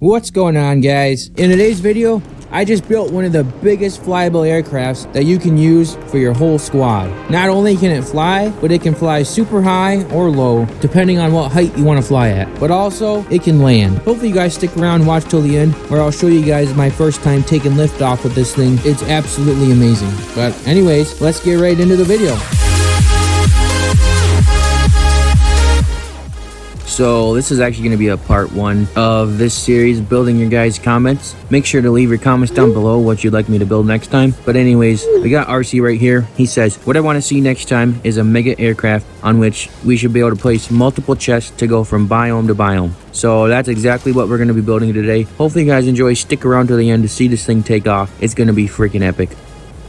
What's going on, guys? In today's video, I just built one of the biggest flyable aircrafts that you can use for your whole squad. Not only can it fly, but it can fly super high or low, depending on what height you want to fly at. But also, it can land. Hopefully you guys stick around and watch till the end, where I'll show you guys my first time taking lift off with this thing. It's absolutely amazing. But anyways, let's get right into the video. So this is actually going to be a part 1 of this series, building your guys' comments. Make sure to leave your comments down below what you'd like me to build next time. But anyways, we got RC right here. He says, what I want to see next time is a mega aircraft on which we should be able to place multiple chests to go from biome to biome. So that's exactly what we're going to be building today. Hopefully you guys enjoy. Stick around to the end to see this thing take off. It's going to be freaking epic.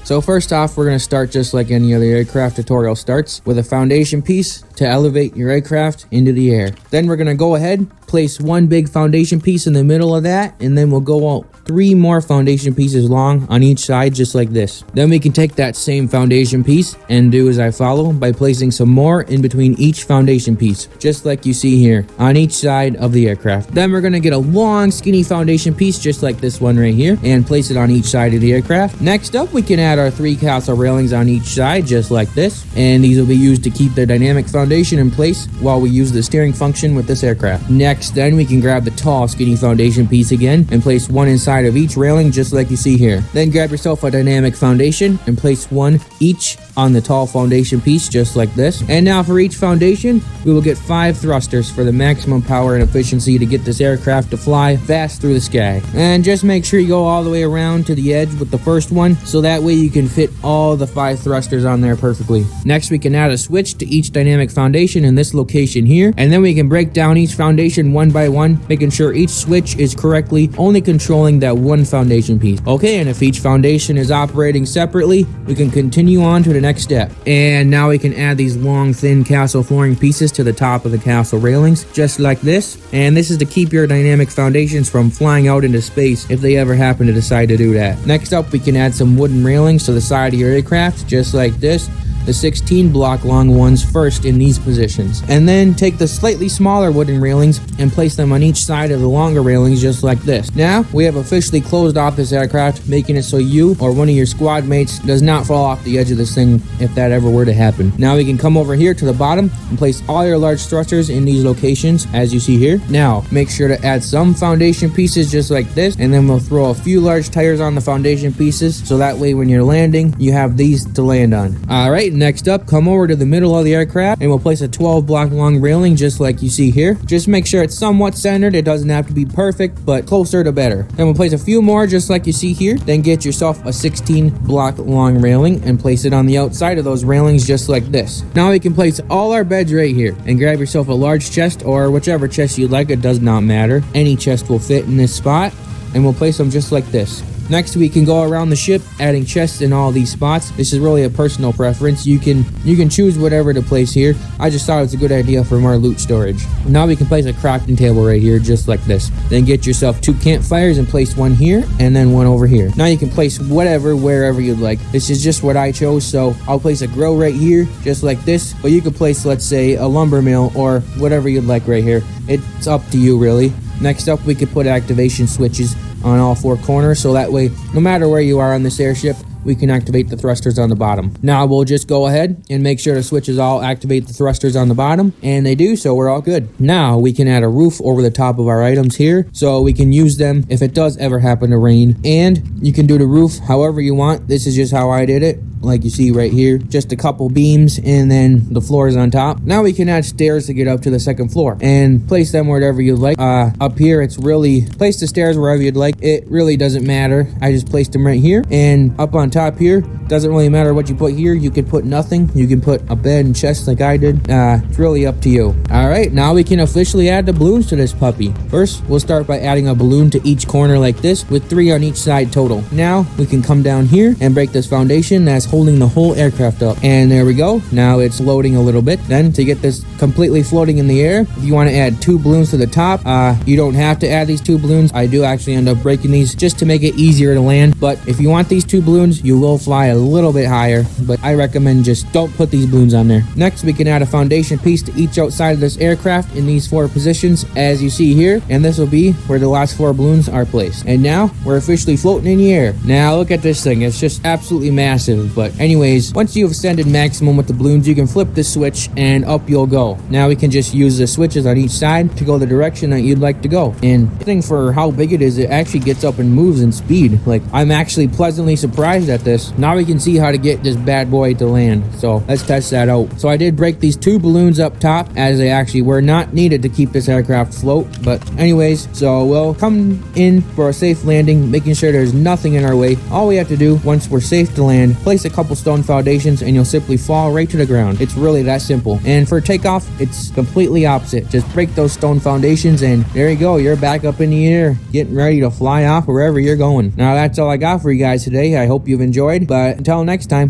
So first off, we're going to start just like any other aircraft tutorial starts, with a foundation piece to elevate your aircraft into the air. Then we're going to go ahead, place one big foundation piece in the middle of that, and then we'll go out 3 more foundation pieces long on each side, just like this. Then we can take that same foundation piece and do as I follow by placing some more in between each foundation piece, just like you see here on each side of the aircraft. Then we're going to get a long skinny foundation piece just like this one right here and place it on each side of the aircraft. Next up, we can add our 3 castle railings on each side just like this, and these will be used to keep the dynamic foundation in place while we use the steering function with this aircraft. Next, then we can grab the tall skinny foundation piece again and place one inside of each railing just like you see here. Then grab yourself a dynamic foundation and place one each on the tall foundation piece just like this. And now for each foundation, we will get 5 thrusters for the maximum power and efficiency to get this aircraft to fly fast through the sky. And just make sure you go all the way around to the edge with the first one, so that way you can fit all the 5 thrusters on there perfectly. Next, we can add a switch to each dynamic foundation in this location here, and then we can break down each foundation one by one, making sure each switch is correctly only controlling that one foundation piece. Okay, and if each foundation is operating separately, we can continue on to the next step. And now we can add these long thin castle flooring pieces to the top of the castle railings just like this, and this is to keep your dynamic foundations from flying out into space if they ever happen to decide to do that. Next up, we can add some wooden railings to the side of your aircraft just like this, the 16 block long ones first in these positions, and then take the slightly smaller wooden railings and place them on each side of the longer railings just like this. Now we have officially closed off this aircraft, making it so you or one of your squad mates does not fall off the edge of this thing if that ever were to happen. Now we can come over here to the bottom and place all your large thrusters in these locations as you see here. Now make sure to add some foundation pieces just like this, and then we'll throw a few large tires on the foundation pieces, so that way when you're landing you have these to land on. Alright, next up, come over to the middle of the aircraft and we'll place a 12 block long railing just like you see here. Just make sure it's somewhat centered. It doesn't have to be perfect, but closer to better. Then we'll place a few more just like you see here. Then get yourself a 16 block long railing and place it on the outside of those railings just like this. Now we can place all our beds right here and grab yourself a large chest or whichever chest you like. It does not matter. Any chest will fit in this spot, and we'll place them just like this. Next, we can go around the ship adding chests in all these spots. This is really a personal preference. You can choose whatever to place here. I just thought it was a good idea for more loot storage. Now we can place a crafting table right here just like this. Then get yourself 2 campfires and place one here and then one over here. Now you can place whatever wherever you'd like. This is just what I chose, so I'll place a grill right here just like this, but you could place, let's say, a lumber mill or whatever you'd like right here. It's up to you really. Next up, we could put activation switches on all 4 corners, so that way no matter where you are on this airship, we can activate the thrusters on the bottom. Now we'll just go ahead and make sure the switches all activate the thrusters on the bottom, and they do, so we're all good. Now we can add a roof over the top of our items here, so we can use them if it does ever happen to rain. And you can do the roof however you want. This is just how I did it, like you see right here. Just a couple beams and then the floors on top. Now we can add stairs to get up to the 2nd floor and place them wherever you'd like. Up here, it's really, place the stairs wherever you'd like. It really doesn't matter. I just placed them right here, and up on top here, doesn't really matter what you put here. You can put nothing. You can put a bed and chest like I did. It's really up to you. Alright, now we can officially add the balloons to this puppy. First, we'll start by adding a balloon to each corner like this, with 3 on each side total. Now we can come down here and break this foundation that's holding the whole aircraft up. And there we go. Now it's loading a little bit. Then to get this completely floating in the air, if you want to add 2 balloons to the top, you don't have to add these 2 balloons. I do actually end up breaking these just to make it easier to land. But if you want these 2 balloons, you will fly a little bit higher. But I recommend just don't put these balloons on there. Next, we can add a foundation piece to each outside of this aircraft in these 4 positions, as you see here. And this will be where the last 4 balloons are placed. And now we're officially floating in the air. Now look at this thing. It's just absolutely massive. But anyways, once you've ascended maximum with the balloons, you can flip the switch and up you'll go. Now we can just use the switches on each side to go the direction that you'd like to go. And the thing for how big it is, it actually gets up and moves in speed. Like, I'm actually pleasantly surprised at this. Now we can see how to get this bad boy to land. So let's test that out. So I did break these 2 balloons up top, as they actually were not needed to keep this aircraft afloat. But anyways, so we'll come in for a safe landing, making sure there's nothing in our way. All we have to do once we're safe to land, place a couple stone foundations and you'll simply fall right to the ground. It's really that simple. And for takeoff, it's completely opposite. Just break those stone foundations and there you go. You're back up in the air, getting ready to fly off wherever you're going. Now that's all I got for you guys today. I hope you've enjoyed, but until next time.